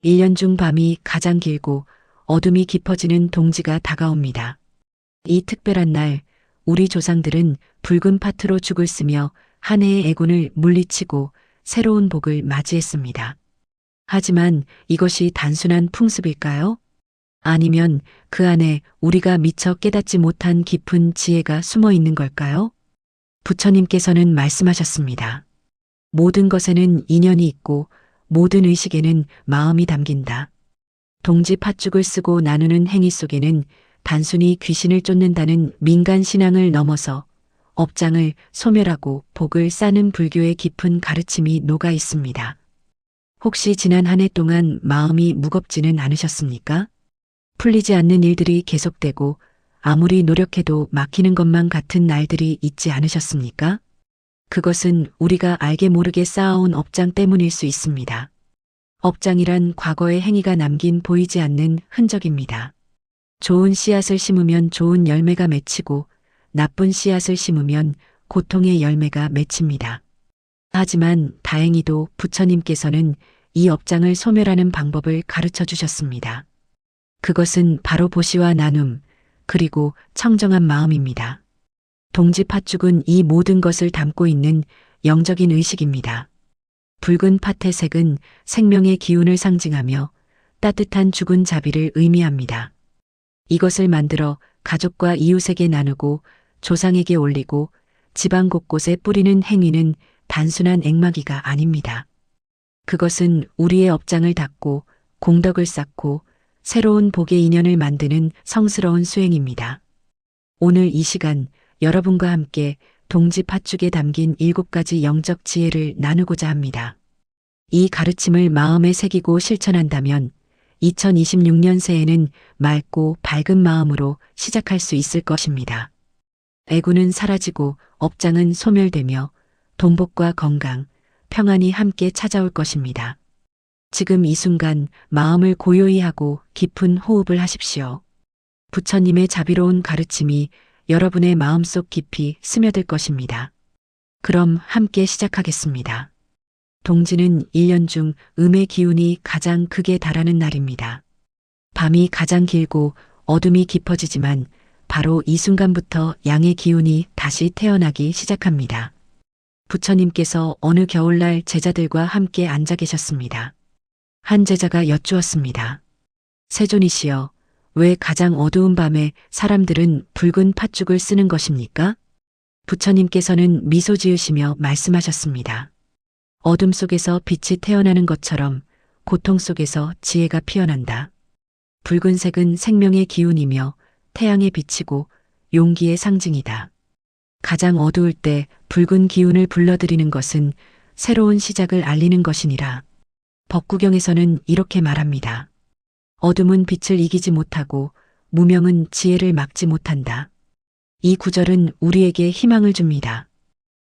1년 중 밤이 가장 길고 어둠이 깊어지는 동지가 다가옵니다. 이 특별한 날, 우리 조상들은 붉은 파트로 죽을 쓰며 한 해의 애군을 물리치고 새로운 복을 맞이했습니다. 하지만 이것이 단순한 풍습일까요? 아니면 그 안에 우리가 미처 깨닫지 못한 깊은 지혜가 숨어 있는 걸까요? 부처님께서는 말씀하셨습니다. 모든 것에는 인연이 있고 모든 의식에는 마음이 담긴다. 동지 팥죽을 쓰고 나누는 행위 속에는 단순히 귀신을 쫓는다는 민간 신앙을 넘어서 업장을 소멸하고 복을 쌓는 불교의 깊은 가르침이 녹아 있습니다. 혹시 지난 한 해 동안 마음이 무겁지는 않으셨습니까? 풀리지 않는 일들이 계속되고 아무리 노력해도 막히는 것만 같은 날들이 있지 않으셨습니까? 그것은 우리가 알게 모르게 쌓아온 업장 때문일 수 있습니다. 업장이란 과거의 행위가 남긴 보이지 않는 흔적입니다. 좋은 씨앗을 심으면 좋은 열매가 맺히고 나쁜 씨앗을 심으면 고통의 열매가 맺힙니다. 하지만 다행히도 부처님께서는 이 업장을 소멸하는 방법을 가르쳐 주셨습니다. 그것은 바로 보시와 나눔, 그리고 청정한 마음입니다. 동지 팥죽은 이 모든 것을 담고 있는 영적인 의식입니다. 붉은 팥의 색은 생명의 기운을 상징하며 따뜻한 죽은 자비를 의미합니다. 이것을 만들어 가족과 이웃에게 나누고 조상에게 올리고 집안 곳곳에 뿌리는 행위는 단순한 액막이가 아닙니다. 그것은 우리의 업장을 닦고 공덕을 쌓고 새로운 복의 인연을 만드는 성스러운 수행입니다. 오늘 이 시간 여러분과 함께 동지 팥죽에 담긴 7가지 영적 지혜를 나누고자 합니다. 이 가르침을 마음에 새기고 실천한다면 2026년 새해는 맑고 밝은 마음으로 시작할 수 있을 것입니다. 애군은 사라지고 업장은 소멸되며 돈복과 건강, 평안이 함께 찾아올 것입니다. 지금 이 순간 마음을 고요히 하고 깊은 호흡을 하십시오. 부처님의 자비로운 가르침이 여러분의 마음속 깊이 스며들 것입니다. 그럼 함께 시작하겠습니다. 동지는 1년 중 음의 기운이 가장 극에 달하는 날입니다. 밤이 가장 길고 어둠이 깊어지지만 바로 이 순간부터 양의 기운이 다시 태어나기 시작합니다. 부처님께서 어느 겨울날 제자들과 함께 앉아 계셨습니다. 한 제자가 여쭈었습니다. 세존이시여, 왜 가장 어두운 밤에 사람들은 붉은 팥죽을 쓰는 것입니까? 부처님께서는 미소 지으시며 말씀하셨습니다. 어둠 속에서 빛이 태어나는 것처럼 고통 속에서 지혜가 피어난다. 붉은색은 생명의 기운이며 태양의 빛이고 용기의 상징이다. 가장 어두울 때 붉은 기운을 불러들이는 것은 새로운 시작을 알리는 것이니라. 법구경에서는 이렇게 말합니다. 어둠은 빛을 이기지 못하고 무명은 지혜를 막지 못한다. 이 구절은 우리에게 희망을 줍니다.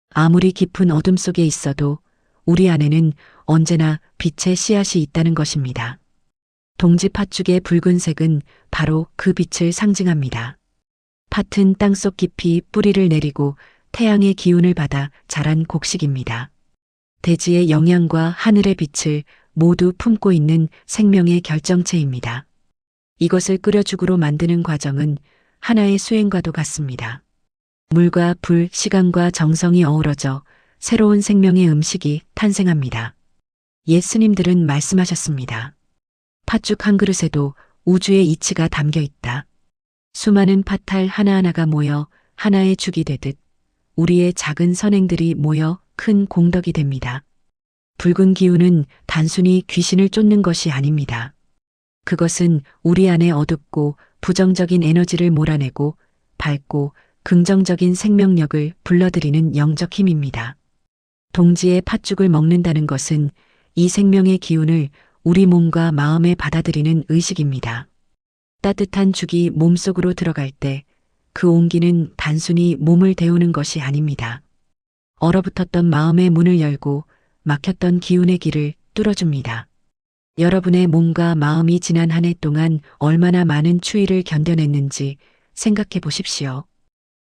아무리 깊은 어둠 속에 있어도 우리 안에는 언제나 빛의 씨앗이 있다는 것입니다. 동지 팥죽의 붉은색은 바로 그 빛을 상징합니다. 팥은 땅속 깊이 뿌리를 내리고 태양의 기운을 받아 자란 곡식입니다. 대지의 영양과 하늘의 빛을 모두 품고 있는 생명의 결정체입니다. 이것을 끓여 죽으로 만드는 과정은 하나의 수행과도 같습니다. 물과 불, 시간과 정성이 어우러져 새로운 생명의 음식이 탄생합니다. 옛 스님들은 말씀하셨습니다. 팥죽 한 그릇에도 우주의 이치가 담겨 있다. 수많은 팥알 하나하나가 모여 하나의 죽이 되듯 우리의 작은 선행들이 모여 큰 공덕이 됩니다. 붉은 기운은 단순히 귀신을 쫓는 것이 아닙니다. 그것은 우리 안에 어둡고 부정적인 에너지를 몰아내고 밝고 긍정적인 생명력을 불러들이는 영적 힘입니다. 동지의 팥죽을 먹는다는 것은 이 생명의 기운을 우리 몸과 마음에 받아들이는 의식입니다. 따뜻한 죽이 몸속으로 들어갈 때 그 온기는 단순히 몸을 데우는 것이 아닙니다. 얼어붙었던 마음의 문을 열고 막혔던 기운의 길을 뚫어줍니다. 여러분의 몸과 마음이 지난 한 해 동안 얼마나 많은 추위를 견뎌냈는지 생각해 보십시오.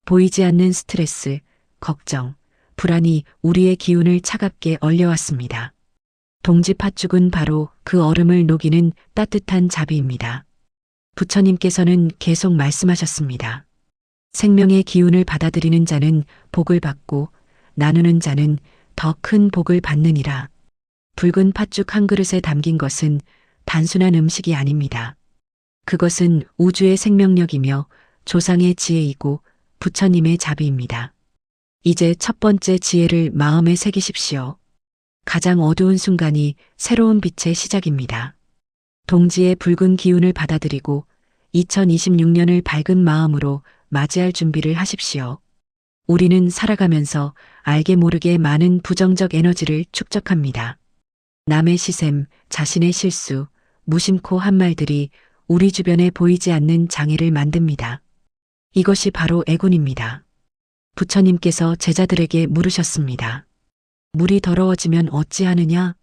보이지 않는 스트레스, 걱정, 불안이 우리의 기운을 차갑게 얼려왔습니다. 동지 팥죽은 바로 그 얼음을 녹이는 따뜻한 자비입니다. 부처님께서는 계속 말씀하셨습니다. 생명의 기운을 받아들이는 자는 복을 받고 나누는 자는 더 큰 복을 받느니라. 붉은 팥죽 한 그릇에 담긴 것은 단순한 음식이 아닙니다. 그것은 우주의 생명력이며 조상의 지혜이고 부처님의 자비입니다. 이제 첫 번째 지혜를 마음에 새기십시오. 가장 어두운 순간이 새로운 빛의 시작입니다. 동지의 붉은 기운을 받아들이고 2026년을 밝은 마음으로 맞이할 준비를 하십시오. 우리는 살아가면서 알게 모르게 많은 부정적 에너지를 축적합니다. 남의 시샘, 자신의 실수, 무심코 한 말들이 우리 주변에 보이지 않는 장애를 만듭니다. 이것이 바로 애군입니다. 부처님께서 제자들에게 물으셨습니다. 물이 더러워지면 어찌하느냐?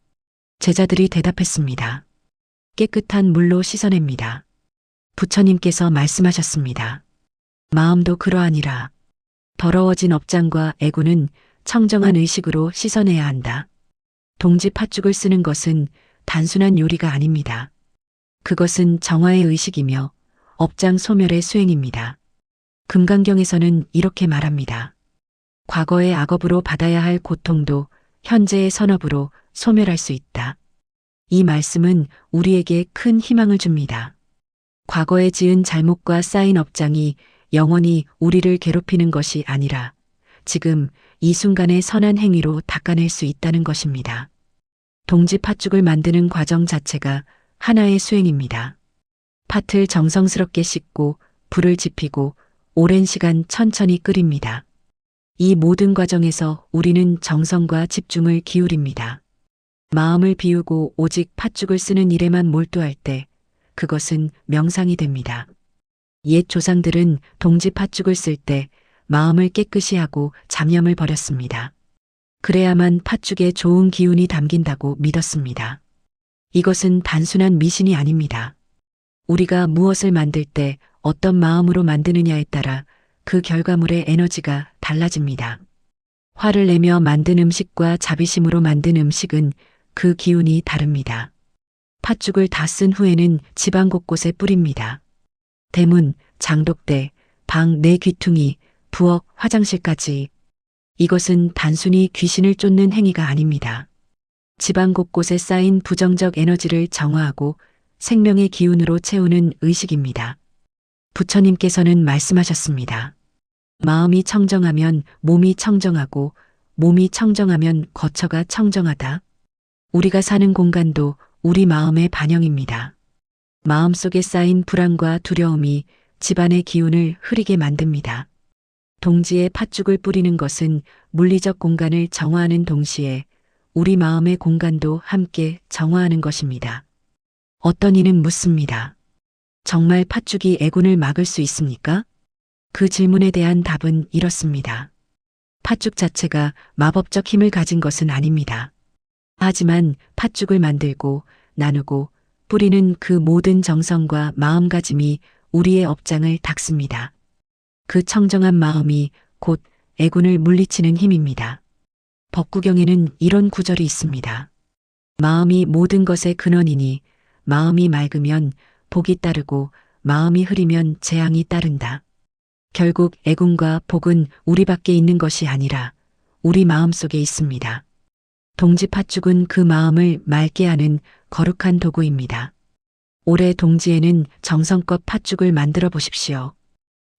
제자들이 대답했습니다. 깨끗한 물로 씻어냅니다. 부처님께서 말씀하셨습니다. 마음도 그러하니라. 더러워진 업장과 애군은 청정한 의식으로 씻어내야 한다. 동지 팥죽을 쓰는 것은 단순한 요리가 아닙니다. 그것은 정화의 의식이며 업장 소멸의 수행입니다. 금강경에서는 이렇게 말합니다. 과거의 악업으로 받아야 할 고통도 현재의 선업으로 소멸할 수 있다. 이 말씀은 우리에게 큰 희망을 줍니다. 과거에 지은 잘못과 쌓인 업장이 영원히 우리를 괴롭히는 것이 아니라 지금 이 순간의 선한 행위로 닦아낼 수 있다는 것입니다. 동지 팥죽을 만드는 과정 자체가 하나의 수행입니다. 팥을 정성스럽게 씻고 불을 지피고 오랜 시간 천천히 끓입니다. 이 모든 과정에서 우리는 정성과 집중을 기울입니다. 마음을 비우고 오직 팥죽을 쓰는 일에만 몰두할 때 그것은 명상이 됩니다. 옛 조상들은 동지 팥죽을 쓸 때 마음을 깨끗이 하고 잡념을 버렸습니다. 그래야만 팥죽에 좋은 기운이 담긴다고 믿었습니다. 이것은 단순한 미신이 아닙니다. 우리가 무엇을 만들 때 어떤 마음으로 만드느냐에 따라 그 결과물의 에너지가 달라집니다. 화를 내며 만든 음식과 자비심으로 만든 음식은 그 기운이 다릅니다. 팥죽을 다 쓴 후에는 집안 곳곳에 뿌립니다. 대문, 장독대, 방 내 귀퉁이, 부엌, 화장실까지. 이것은 단순히 귀신을 쫓는 행위가 아닙니다. 집안 곳곳에 쌓인 부정적 에너지를 정화하고 생명의 기운으로 채우는 의식입니다. 부처님께서는 말씀하셨습니다. 마음이 청정하면 몸이 청정하고 몸이 청정하면 거처가 청정하다. 우리가 사는 공간도 우리 마음의 반영입니다. 마음속에 쌓인 불안과 두려움이 집안의 기운을 흐리게 만듭니다. 동지에 팥죽을 뿌리는 것은 물리적 공간을 정화하는 동시에 우리 마음의 공간도 함께 정화하는 것입니다. 어떤 이는 묻습니다. 정말 팥죽이 애군을 막을 수 있습니까? 그 질문에 대한 답은 이렇습니다. 팥죽 자체가 마법적 힘을 가진 것은 아닙니다. 하지만 팥죽을 만들고 나누고 뿌리는 그 모든 정성과 마음가짐이 우리의 업장을 닦습니다. 그 청정한 마음이 곧 애군을 물리치는 힘입니다. 법구경에는 이런 구절이 있습니다. 마음이 모든 것의 근원이니 마음이 맑으면 복이 따르고 마음이 흐리면 재앙이 따른다. 결국 애군과 복은 우리 밖에 있는 것이 아니라 우리 마음속에 있습니다. 동지 팥죽은 그 마음을 맑게 하는 거룩한 도구입니다. 올해 동지에는 정성껏 팥죽을 만들어 보십시오.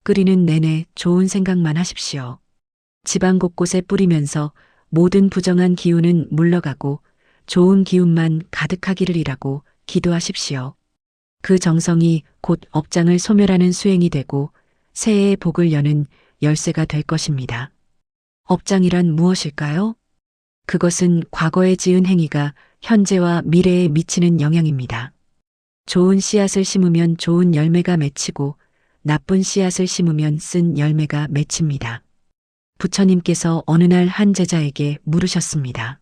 끓이는 내내 좋은 생각만 하십시오. 집안 곳곳에 뿌리면서 모든 부정한 기운은 물러가고 좋은 기운만 가득하기를이라고 기도하십시오. 그 정성이 곧 업장을 소멸하는 수행이 되고 새해의 복을 여는 열쇠가 될 것입니다. 업장이란 무엇일까요? 그것은 과거에 지은 행위가 현재와 미래에 미치는 영향입니다. 좋은 씨앗을 심으면 좋은 열매가 맺히고 나쁜 씨앗을 심으면 쓴 열매가 맺힙니다. 부처님께서 어느 날 한 제자에게 물으셨습니다.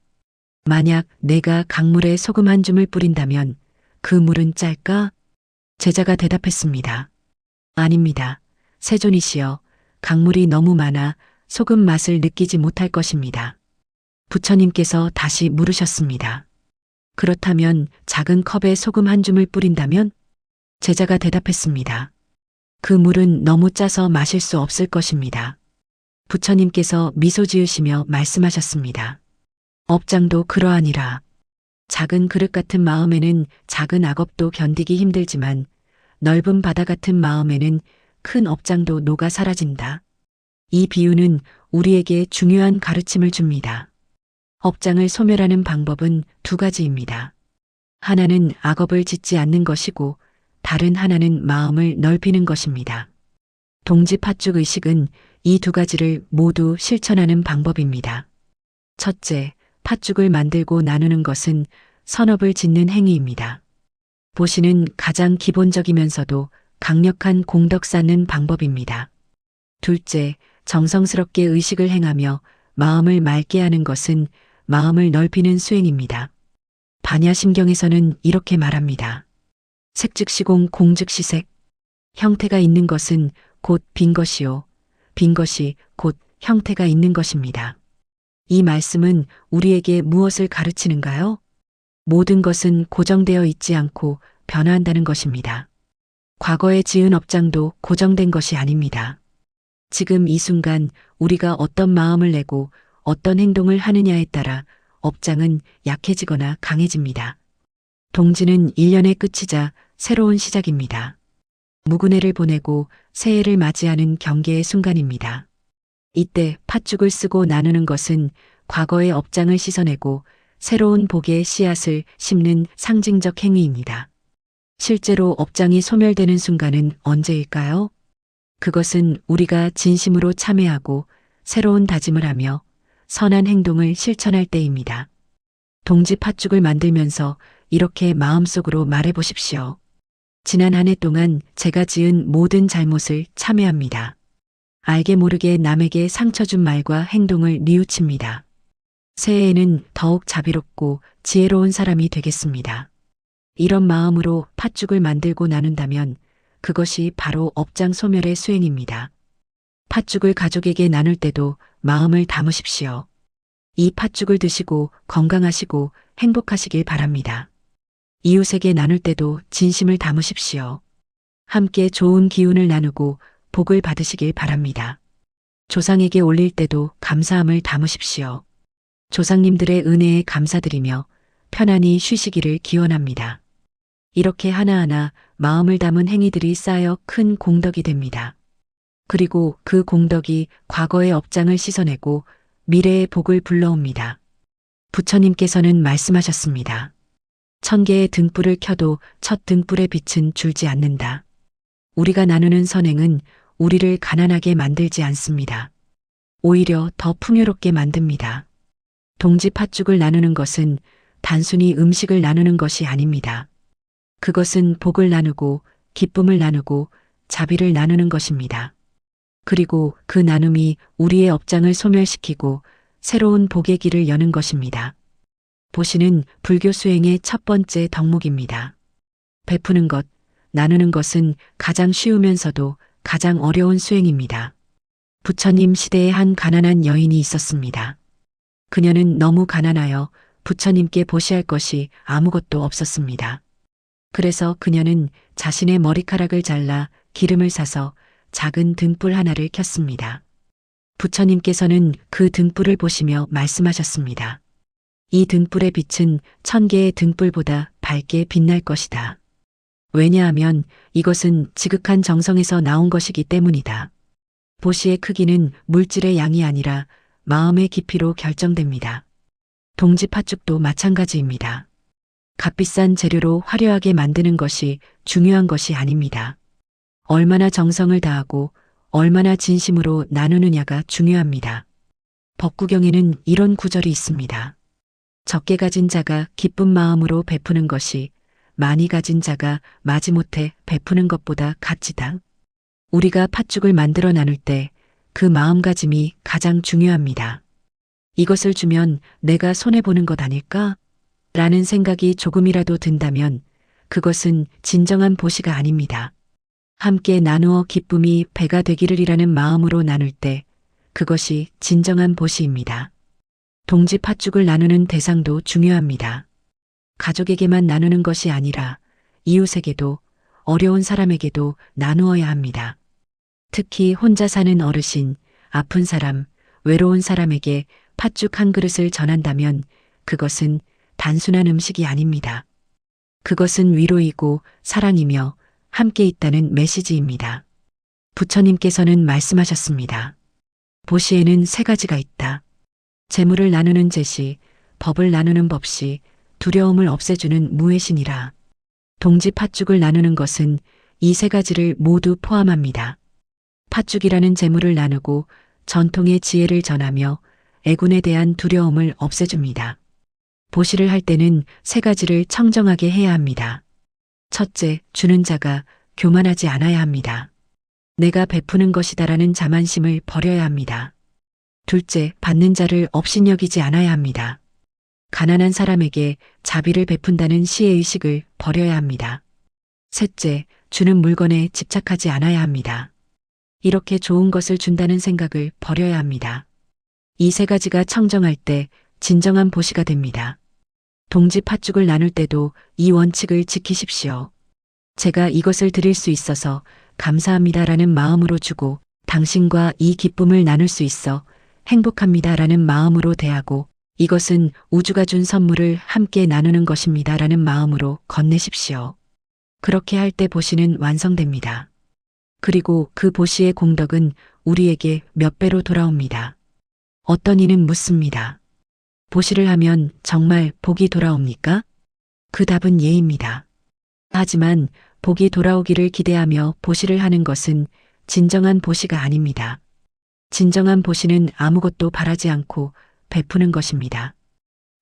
만약 내가 강물에 소금 한 줌을 뿌린다면 그 물은 짤까? 제자가 대답했습니다. 아닙니다. 세존이시여, 강물이 너무 많아 소금 맛을 느끼지 못할 것입니다. 부처님께서 다시 물으셨습니다. 그렇다면 작은 컵에 소금 한 줌을 뿌린다면? 제자가 대답했습니다. 그 물은 너무 짜서 마실 수 없을 것입니다. 부처님께서 미소 지으시며 말씀하셨습니다. 업장도 그러하니라. 작은 그릇 같은 마음에는 작은 악업도 견디기 힘들지만 넓은 바다 같은 마음에는 큰 업장도 녹아 사라진다. 이 비유는 우리에게 중요한 가르침을 줍니다. 업장을 소멸하는 방법은 두 가지입니다. 하나는 악업을 짓지 않는 것이고 다른 하나는 마음을 넓히는 것입니다. 동지파죽 의식은 이 두 가지를 모두 실천하는 방법입니다. 첫째, 팥죽을 만들고 나누는 것은 선업을 짓는 행위입니다. 보시는 가장 기본적이면서도 강력한 공덕 쌓는 방법입니다. 둘째, 정성스럽게 의식을 행하며 마음을 맑게 하는 것은 마음을 넓히는 수행입니다. 반야심경에서는 이렇게 말합니다. 색즉시공 공즉시색. 형태가 있는 것은 곧 빈 것이요. 빈 것이 곧 형태가 있는 것입니다. 이 말씀은 우리에게 무엇을 가르치는가요? 모든 것은 고정되어 있지 않고 변화한다는 것입니다. 과거에 지은 업장도 고정된 것이 아닙니다. 지금 이 순간 우리가 어떤 마음을 내고 어떤 행동을 하느냐에 따라 업장은 약해지거나 강해집니다. 동지는 1년의 끝이자 새로운 시작입니다. 무근해를 보내고 새해를 맞이하는 경계의 순간입니다. 이때 팥죽을 쓰고 나누는 것은 과거의 업장을 씻어내고 새로운 복의 씨앗을 심는 상징적 행위입니다. 실제로 업장이 소멸되는 순간은 언제일까요? 그것은 우리가 진심으로 참회하고 새로운 다짐을 하며 선한 행동을 실천할 때입니다. 동지 팥죽을 만들면서 이렇게 마음속으로 말해보십시오. 지난 한 해 동안 제가 지은 모든 잘못을 참회합니다. 알게 모르게 남에게 상처 준 말과 행동을 뉘우칩니다. 새해에는 더욱 자비롭고 지혜로운 사람이 되겠습니다. 이런 마음으로 팥죽을 만들고 나눈다면 그것이 바로 업장 소멸의 수행입니다. 팥죽을 가족에게 나눌 때도 마음을 담으십시오. 이 팥죽을 드시고 건강하시고 행복하시길 바랍니다. 이웃에게 나눌 때도 진심을 담으십시오. 함께 좋은 기운을 나누고 복을 받으시길 바랍니다. 조상에게 올릴 때도 감사함을 담으십시오. 조상님들의 은혜에 감사드리며 편안히 쉬시기를 기원합니다. 이렇게 하나하나 마음을 담은 행위들이 쌓여 큰 공덕이 됩니다. 그리고 그 공덕이 과거의 업장을 씻어내고 미래의 복을 불러옵니다. 부처님께서는 말씀하셨습니다. 1000개의 등불을 켜도 첫 등불의 빛은 줄지 않는다. 우리가 나누는 선행은 우리를 가난하게 만들지 않습니다. 오히려 더 풍요롭게 만듭니다. 동지 팥죽을 나누는 것은 단순히 음식을 나누는 것이 아닙니다. 그것은 복을 나누고 기쁨을 나누고 자비를 나누는 것입니다. 그리고 그 나눔이 우리의 업장을 소멸시키고 새로운 복의 길을 여는 것입니다. 보시는 불교 수행의 첫 번째 덕목입니다. 베푸는 것, 나누는 것은 가장 쉬우면서도 가장 어려운 수행입니다. 부처님 시대에 한 가난한 여인이 있었습니다. 그녀는 너무 가난하여 부처님께 보시할 것이 아무것도 없었습니다. 그래서 그녀는 자신의 머리카락을 잘라 기름을 사서 작은 등불 하나를 켰습니다. 부처님께서는 그 등불을 보시며 말씀하셨습니다. 이 등불의 빛은 1000개의 등불보다 밝게 빛날 것이다. 왜냐하면 이것은 지극한 정성에서 나온 것이기 때문이다. 보시의 크기는 물질의 양이 아니라 마음의 깊이로 결정됩니다. 동지 팥죽도 마찬가지입니다. 값비싼 재료로 화려하게 만드는 것이 중요한 것이 아닙니다. 얼마나 정성을 다하고 얼마나 진심으로 나누느냐가 중요합니다. 법구경에는 이런 구절이 있습니다. 적게 가진 자가 기쁜 마음으로 베푸는 것이 많이 가진 자가 마지못해 베푸는 것보다 가치다. 우리가 팥죽을 만들어 나눌 때 그 마음가짐이 가장 중요합니다. 이것을 주면 내가 손해보는 것 아닐까? 라는 생각이 조금이라도 든다면 그것은 진정한 보시가 아닙니다. 함께 나누어 기쁨이 배가 되기를이라는 마음으로 나눌 때 그것이 진정한 보시입니다. 동지 팥죽을 나누는 대상도 중요합니다. 가족에게만 나누는 것이 아니라 이웃에게도 어려운 사람에게도 나누어야 합니다. 특히 혼자 사는 어르신, 아픈 사람, 외로운 사람에게 팥죽 한 그릇을 전한다면 그것은 단순한 음식이 아닙니다. 그것은 위로이고 사랑이며 함께 있다는 메시지입니다. 부처님께서는 말씀하셨습니다. 보시에는 세 가지가 있다. 재물을 나누는 재시, 법을 나누는 법시, 두려움을 없애주는 무외신이라. 동지 팥죽을 나누는 것은 이 세 가지를 모두 포함합니다. 팥죽이라는 재물을 나누고 전통의 지혜를 전하며 애군에 대한 두려움을 없애줍니다. 보시를 할 때는 세 가지를 청정하게 해야 합니다. 첫째, 주는 자가 교만하지 않아야 합니다. 내가 베푸는 것이다라는 자만심을 버려야 합니다. 둘째, 받는 자를 업신여기지 않아야 합니다. 가난한 사람에게 자비를 베푼다는 시혜의식을 버려야 합니다. 셋째, 주는 물건에 집착하지 않아야 합니다. 이렇게 좋은 것을 준다는 생각을 버려야 합니다. 이 세 가지가 청정할 때 진정한 보시가 됩니다. 동지 팥죽을 나눌 때도 이 원칙을 지키십시오. 제가 이것을 드릴 수 있어서 감사합니다라는 마음으로 주고 당신과 이 기쁨을 나눌 수 있어 행복합니다라는 마음으로 대하고 이것은 우주가 준 선물을 함께 나누는 것입니다라는 마음으로 건네십시오. 그렇게 할 때 보시는 완성됩니다. 그리고 그 보시의 공덕은 우리에게 몇 배로 돌아옵니다. 어떤 이는 묻습니다. 보시를 하면 정말 복이 돌아옵니까? 그 답은 예입니다. 하지만 복이 돌아오기를 기대하며 보시를 하는 것은 진정한 보시가 아닙니다. 진정한 보시는 아무것도 바라지 않고 베푸는 것입니다.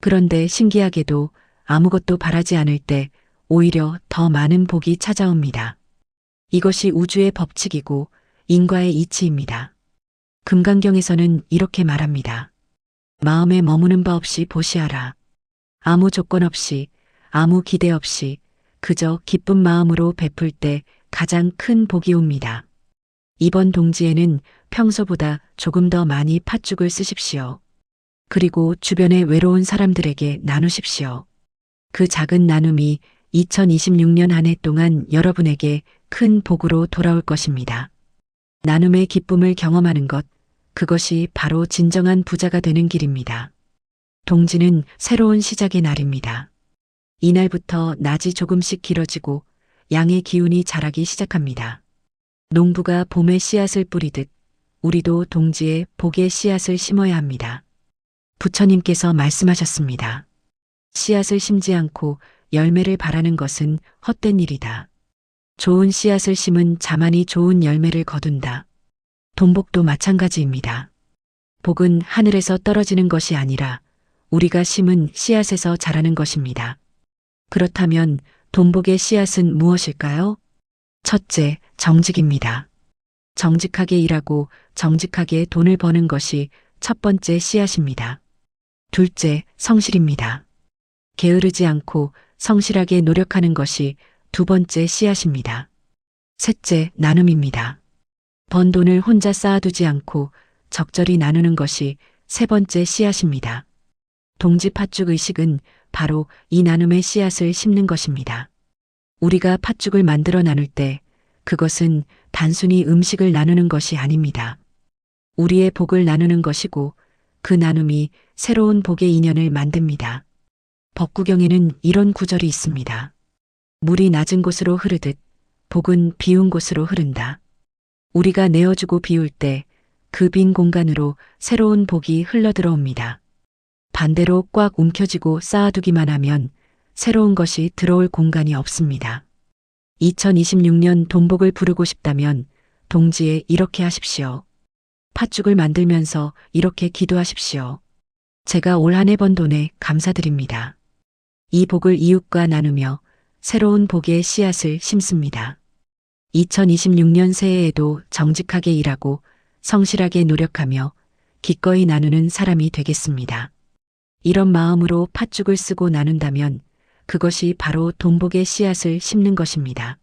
그런데 신기하게도 아무것도 바라지 않을 때 오히려 더 많은 복이 찾아옵니다. 이것이 우주의 법칙이고 인과의 이치입니다. 금강경에서는 이렇게 말합니다. 마음에 머무는 바 없이 보시하라. 아무 조건 없이, 아무 기대 없이 그저 기쁜 마음으로 베풀 때 가장 큰 복이 옵니다. 이번 동지에는 평소보다 조금 더 많이 팥죽을 쓰십시오. 그리고 주변의 외로운 사람들에게 나누십시오. 그 작은 나눔이 2026년 한 해 동안 여러분에게 큰 복으로 돌아올 것입니다. 나눔의 기쁨을 경험하는 것, 그것이 바로 진정한 부자가 되는 길입니다. 동지는 새로운 시작의 날입니다. 이날부터 낮이 조금씩 길어지고 양의 기운이 자라기 시작합니다. 농부가 봄에 씨앗을 뿌리듯 우리도 동지에 복의 씨앗을 심어야 합니다. 부처님께서 말씀하셨습니다. 씨앗을 심지 않고 열매를 바라는 것은 헛된 일이다. 좋은 씨앗을 심은 자만이 좋은 열매를 거둔다. 돈복도 마찬가지입니다. 복은 하늘에서 떨어지는 것이 아니라 우리가 심은 씨앗에서 자라는 것입니다. 그렇다면 돈복의 씨앗은 무엇일까요? 첫째, 정직입니다. 정직하게 일하고 정직하게 돈을 버는 것이 첫 번째 씨앗입니다. 둘째, 성실입니다. 게으르지 않고 성실하게 노력하는 것이 두 번째 씨앗입니다. 셋째, 나눔입니다. 번 돈을 혼자 쌓아두지 않고 적절히 나누는 것이 세 번째 씨앗입니다. 동지 팥죽 의식은 바로 이 나눔의 씨앗을 심는 것입니다. 우리가 팥죽을 만들어 나눌 때 그것은 단순히 음식을 나누는 것이 아닙니다. 우리의 복을 나누는 것이고 그 나눔이 새로운 복의 인연을 만듭니다. 법구경에는 이런 구절이 있습니다. 물이 낮은 곳으로 흐르듯 복은 비운 곳으로 흐른다. 우리가 내어주고 비울 때 그 빈 공간으로 새로운 복이 흘러들어옵니다. 반대로 꽉 움켜쥐고 쌓아두기만 하면 새로운 것이 들어올 공간이 없습니다. 2026년 돈복을 부르고 싶다면 동지에 이렇게 하십시오. 팥죽을 만들면서 이렇게 기도하십시오. 제가 올 한 해 번 돈에 감사드립니다. 이 복을 이웃과 나누며 새로운 복의 씨앗을 심습니다. 2026년 새해에도 정직하게 일하고 성실하게 노력하며 기꺼이 나누는 사람이 되겠습니다. 이런 마음으로 팥죽을 쓰고 나눈다면 그것이 바로 돈복의 씨앗을 심는 것입니다.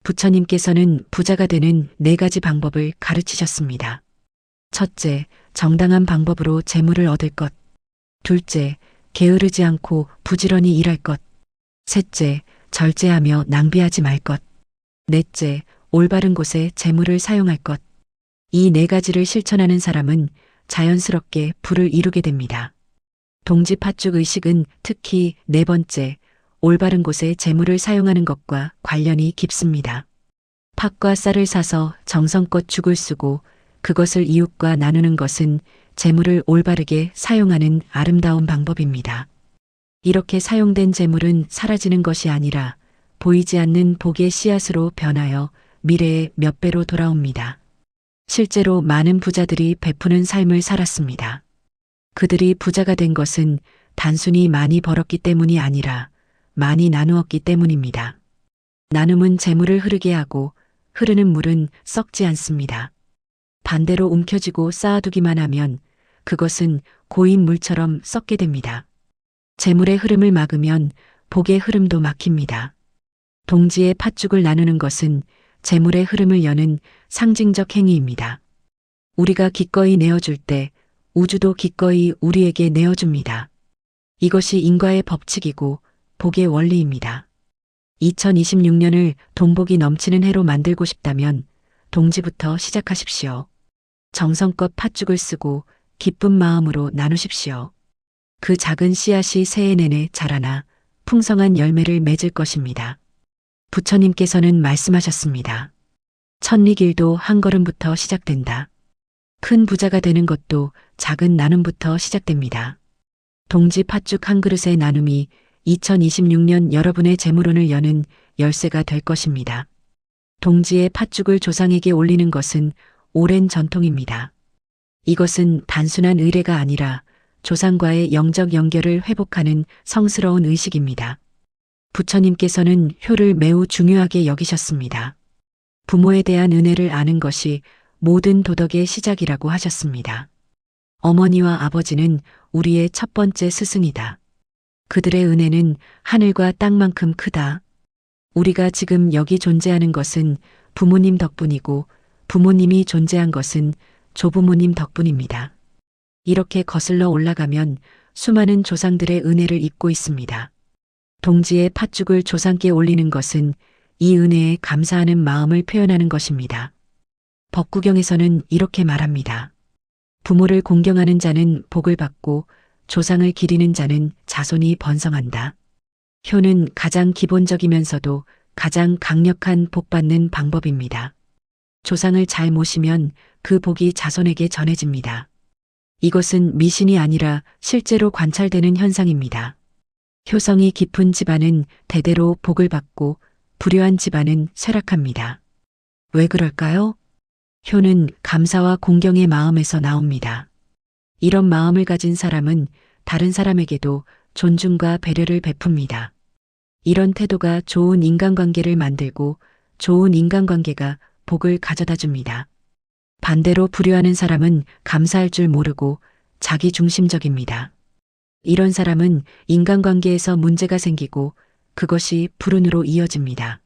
부처님께서는 부자가 되는 네 가지 방법을 가르치셨습니다. 첫째, 정당한 방법으로 재물을 얻을 것. 둘째, 게으르지 않고 부지런히 일할 것. 셋째, 절제하며 낭비하지 말 것. 넷째, 올바른 곳에 재물을 사용할 것. 이 네 가지를 실천하는 사람은 자연스럽게 부를 이루게 됩니다. 동지파죽 의식은 특히 네 번째, 올바른 곳에 재물을 사용하는 것과 관련이 깊습니다. 팥과 쌀을 사서 정성껏 죽을 쓰고 그것을 이웃과 나누는 것은 재물을 올바르게 사용하는 아름다운 방법입니다. 이렇게 사용된 재물은 사라지는 것이 아니라 보이지 않는 복의 씨앗으로 변하여 미래에 몇 배로 돌아옵니다. 실제로 많은 부자들이 베푸는 삶을 살았습니다. 그들이 부자가 된 것은 단순히 많이 벌었기 때문이 아니라 많이 나누었기 때문입니다. 나눔은 재물을 흐르게 하고 흐르는 물은 썩지 않습니다. 반대로 움켜쥐고 쌓아두기만 하면 그것은 고인 물처럼 썩게 됩니다. 재물의 흐름을 막으면 복의 흐름도 막힙니다. 동지의 팥죽을 나누는 것은 재물의 흐름을 여는 상징적 행위입니다. 우리가 기꺼이 내어줄 때 우주도 기꺼이 우리에게 내어줍니다. 이것이 인과의 법칙이고 복의 원리입니다. 2026년을 돈복이 넘치는 해로 만들고 싶다면 동지부터 시작하십시오. 정성껏 팥죽을 쓰고 기쁜 마음으로 나누십시오. 그 작은 씨앗이 새해 내내 자라나 풍성한 열매를 맺을 것입니다. 부처님께서는 말씀하셨습니다. 천리길도 한 걸음부터 시작된다. 큰 부자가 되는 것도 작은 나눔부터 시작됩니다. 동지 팥죽 한 그릇의 나눔이 2026년 여러분의 재물운을 여는 열쇠가 될 것입니다. 동지의 팥죽을 조상에게 올리는 것은 오랜 전통입니다. 이것은 단순한 의례가 아니라 조상과의 영적 연결을 회복하는 성스러운 의식입니다. 부처님께서는 효를 매우 중요하게 여기셨습니다. 부모에 대한 은혜를 아는 것이 모든 도덕의 시작이라고 하셨습니다. 어머니와 아버지는 우리의 첫 번째 스승이다. 그들의 은혜는 하늘과 땅만큼 크다. 우리가 지금 여기 존재하는 것은 부모님 덕분이고 부모님이 존재한 것은 조부모님 덕분입니다. 이렇게 거슬러 올라가면 수많은 조상들의 은혜를 잊고 있습니다. 동지의 팥죽을 조상께 올리는 것은 이 은혜에 감사하는 마음을 표현하는 것입니다. 법구경에서는 이렇게 말합니다. 부모를 공경하는 자는 복을 받고 조상을 기리는 자는 자손이 번성한다. 효는 가장 기본적이면서도 가장 강력한 복받는 방법입니다. 조상을 잘 모시면 그 복이 자손에게 전해집니다. 이것은 미신이 아니라 실제로 관찰되는 현상입니다. 효성이 깊은 집안은 대대로 복을 받고 불효한 집안은 쇠락합니다. 왜 그럴까요? 효는 감사와 공경의 마음에서 나옵니다. 이런 마음을 가진 사람은 다른 사람에게도 존중과 배려를 베풉니다. 이런 태도가 좋은 인간관계를 만들고 좋은 인간관계가 복을 가져다 줍니다. 반대로 불효하는 사람은 감사할 줄 모르고 자기중심적입니다. 이런 사람은 인간관계에서 문제가 생기고 그것이 불운으로 이어집니다.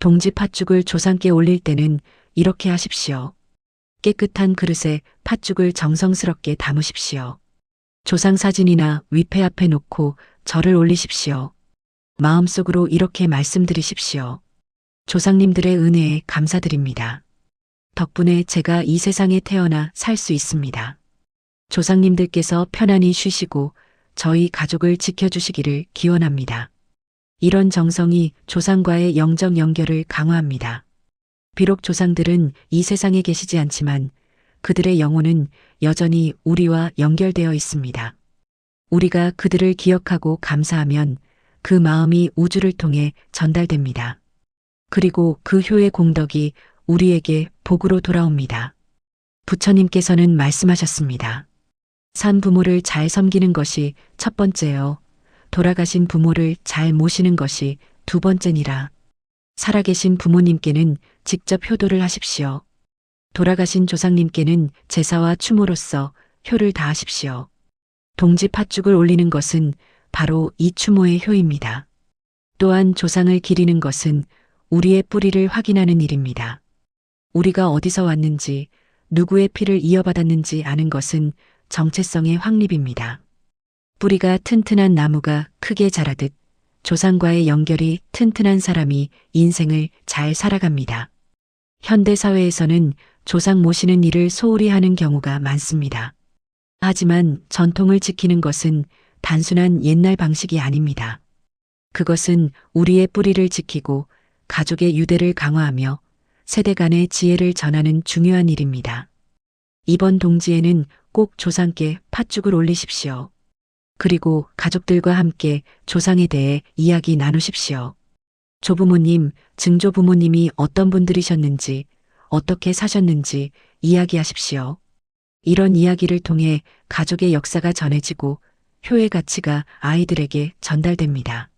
동지 팥죽을 조상께 올릴 때는 이렇게 하십시오. 깨끗한 그릇에 팥죽을 정성스럽게 담으십시오. 조상 사진이나 위패 앞에 놓고 절을 올리십시오. 마음속으로 이렇게 말씀드리십시오. 조상님들의 은혜에 감사드립니다. 덕분에 제가 이 세상에 태어나 살 수 있습니다. 조상님들께서 편안히 쉬시고 저희 가족을 지켜주시기를 기원합니다. 이런 정성이 조상과의 영적 연결을 강화합니다. 비록 조상들은 이 세상에 계시지 않지만 그들의 영혼은 여전히 우리와 연결되어 있습니다. 우리가 그들을 기억하고 감사하면 그 마음이 우주를 통해 전달됩니다. 그리고 그 효의 공덕이 우리에게 복으로 돌아옵니다. 부처님께서는 말씀하셨습니다. 산 부모를 잘 섬기는 것이 첫 번째요. 돌아가신 부모를 잘 모시는 것이 두 번째니라. 살아계신 부모님께는 직접 효도를 하십시오. 돌아가신 조상님께는 제사와 추모로서 효를 다하십시오. 동지 팥죽을 올리는 것은 바로 이 추모의 효입니다. 또한 조상을 기리는 것은 우리의 뿌리를 확인하는 일입니다. 우리가 어디서 왔는지, 누구의 피를 이어받았는지 아는 것은 정체성의 확립입니다. 뿌리가 튼튼한 나무가 크게 자라듯 조상과의 연결이 튼튼한 사람이 인생을 잘 살아갑니다. 현대 사회에서는 조상 모시는 일을 소홀히 하는 경우가 많습니다. 하지만 전통을 지키는 것은 단순한 옛날 방식이 아닙니다. 그것은 우리의 뿌리를 지키고 가족의 유대를 강화하며 세대 간의 지혜를 전하는 중요한 일입니다. 이번 동지에는 꼭 조상께 팥죽을 올리십시오. 그리고 가족들과 함께 조상에 대해 이야기 나누십시오. 조부모님, 증조부모님이 어떤 분들이셨는지, 어떻게 사셨는지 이야기하십시오. 이런 이야기를 통해 가족의 역사가 전해지고 효의 가치가 아이들에게 전달됩니다.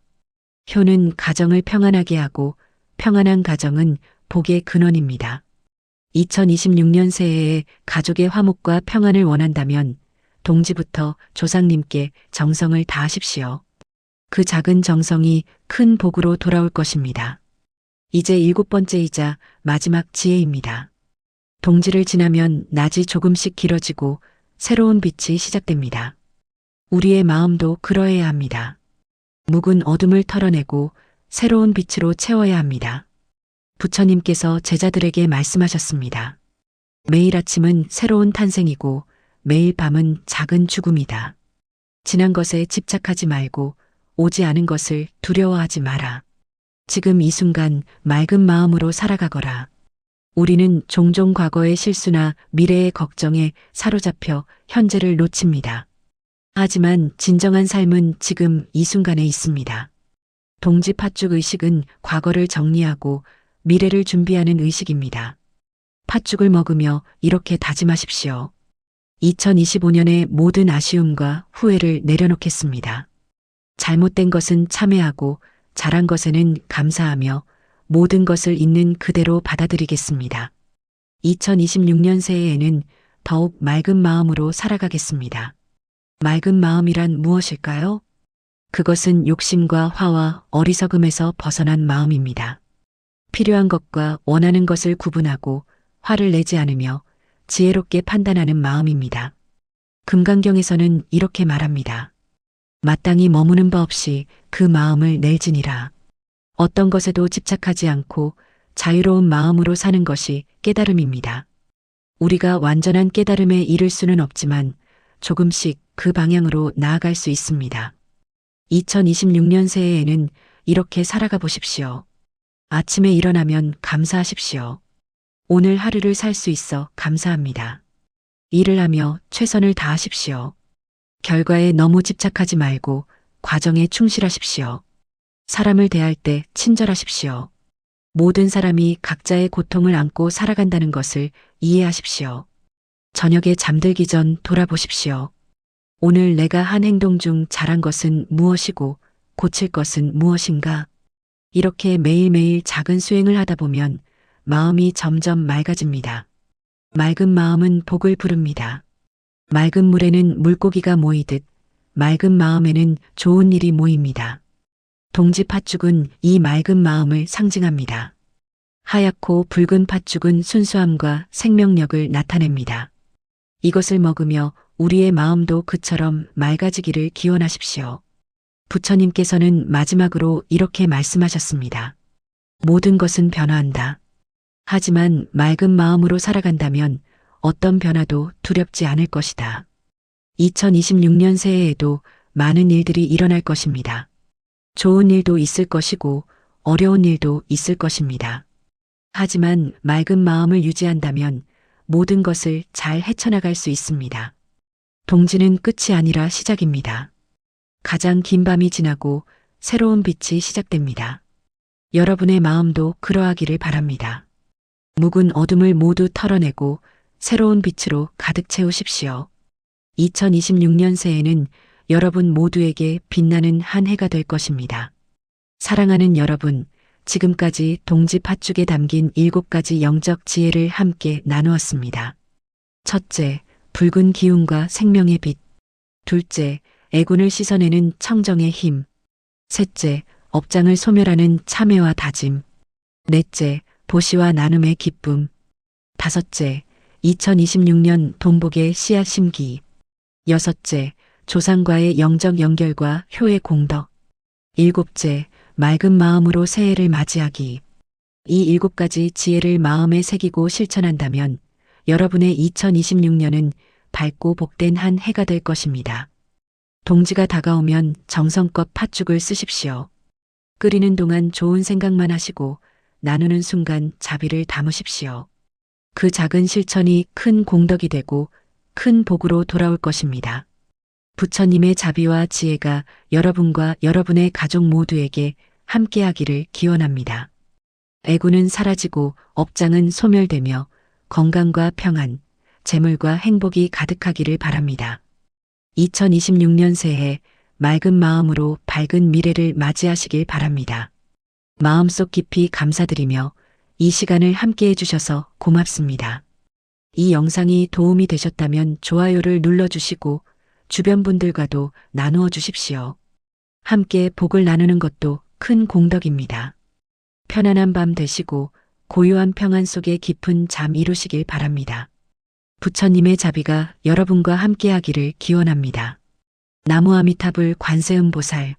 효는 가정을 평안하게 하고 평안한 가정은 복의 근원입니다. 2026년 새해에 가족의 화목과 평안을 원한다면 동지부터 조상님께 정성을 다하십시오. 그 작은 정성이 큰 복으로 돌아올 것입니다. 이제 7번째이자 마지막 지혜입니다. 동지를 지나면 낮이 조금씩 길어지고 새로운 빛이 시작됩니다. 우리의 마음도 그러해야 합니다. 묵은 어둠을 털어내고 새로운 빛으로 채워야 합니다. 부처님께서 제자들에게 말씀하셨습니다. 매일 아침은 새로운 탄생이고 매일 밤은 작은 죽음이다. 지난 것에 집착하지 말고 오지 않은 것을 두려워하지 마라. 지금 이 순간 맑은 마음으로 살아가거라. 우리는 종종 과거의 실수나 미래의 걱정에 사로잡혀 현재를 놓칩니다. 하지만 진정한 삶은 지금 이 순간에 있습니다. 동지 팥죽 의식은 과거를 정리하고 미래를 준비하는 의식입니다. 팥죽을 먹으며 이렇게 다짐하십시오. 2025년의 모든 아쉬움과 후회를 내려놓겠습니다. 잘못된 것은 참회하고 잘한 것에는 감사하며 모든 것을 있는 그대로 받아들이겠습니다. 2026년 새해에는 더욱 맑은 마음으로 살아가겠습니다. 맑은 마음이란 무엇일까요? 그것은 욕심과 화와 어리석음에서 벗어난 마음입니다. 필요한 것과 원하는 것을 구분하고 화를 내지 않으며 지혜롭게 판단하는 마음입니다. 금강경에서는 이렇게 말합니다. 마땅히 머무는 바 없이 그 마음을 내지니라. 어떤 것에도 집착하지 않고 자유로운 마음으로 사는 것이 깨달음입니다. 우리가 완전한 깨달음에 이를 수는 없지만 조금씩 그 방향으로 나아갈 수 있습니다. 2026년 새해에는 이렇게 살아가 보십시오. 아침에 일어나면 감사하십시오. 오늘 하루를 살 수 있어 감사합니다. 일을 하며 최선을 다하십시오. 결과에 너무 집착하지 말고 과정에 충실하십시오. 사람을 대할 때 친절하십시오. 모든 사람이 각자의 고통을 안고 살아간다는 것을 이해하십시오. 저녁에 잠들기 전 돌아보십시오. 오늘 내가 한 행동 중 잘한 것은 무엇이고 고칠 것은 무엇인가? 이렇게 매일매일 작은 수행을 하다 보면 마음이 점점 맑아집니다. 맑은 마음은 복을 부릅니다. 맑은 물에는 물고기가 모이듯 맑은 마음에는 좋은 일이 모입니다. 동지 팥죽은 이 맑은 마음을 상징합니다. 하얗고 붉은 팥죽은 순수함과 생명력을 나타냅니다. 이것을 먹으며 우리의 마음도 그처럼 맑아지기를 기원하십시오. 부처님께서는 마지막으로 이렇게 말씀하셨습니다. 모든 것은 변화한다. 하지만 맑은 마음으로 살아간다면 어떤 변화도 두렵지 않을 것이다. 2026년 새해에도 많은 일들이 일어날 것입니다. 좋은 일도 있을 것이고 어려운 일도 있을 것입니다. 하지만 맑은 마음을 유지한다면 모든 것을 잘 헤쳐나갈 수 있습니다. 동지는 끝이 아니라 시작입니다. 가장 긴 밤이 지나고 새로운 빛이 시작됩니다. 여러분의 마음도 그러하기를 바랍니다. 묵은 어둠을 모두 털어내고 새로운 빛으로 가득 채우십시오. 2026년 새해는 여러분 모두에게 빛나는 한 해가 될 것입니다. 사랑하는 여러분, 지금까지 동지 팥죽에 담긴 7가지 영적 지혜를 함께 나누었습니다. 첫째, 붉은 기운과 생명의 빛. 둘째, 애군을 씻어내는 청정의 힘. 셋째, 업장을 소멸하는 참회와 다짐. 넷째, 보시와 나눔의 기쁨. 다섯째, 2026년 돈복의 씨앗 심기. 여섯째, 조상과의 영적 연결과 효의 공덕. 일곱째, 맑은 마음으로 새해를 맞이하기. 이 7가지 지혜를 마음에 새기고 실천한다면 여러분의 2026년은 밝고 복된 한 해가 될 것입니다. 동지가 다가오면 정성껏 팥죽을 쓰십시오. 끓이는 동안 좋은 생각만 하시고 나누는 순간 자비를 담으십시오. 그 작은 실천이 큰 공덕이 되고 큰 복으로 돌아올 것입니다. 부처님의 자비와 지혜가 여러분과 여러분의 가족 모두에게 함께하기를 기원합니다. 애구는 사라지고 업장은 소멸되며 건강과 평안, 재물과 행복이 가득하기를 바랍니다. 2026년 새해 맑은 마음으로 밝은 미래를 맞이하시길 바랍니다. 마음속 깊이 감사드리며 이 시간을 함께 해주셔서 고맙습니다. 이 영상이 도움이 되셨다면 좋아요를 눌러주시고 주변 분들과도 나누어 주십시오. 함께 복을 나누는 것도 큰 공덕입니다. 편안한 밤 되시고 고요한 평안 속에 깊은 잠 이루시길 바랍니다. 부처님의 자비가 여러분과 함께하기를 기원합니다. 나무 아미타불 관세음보살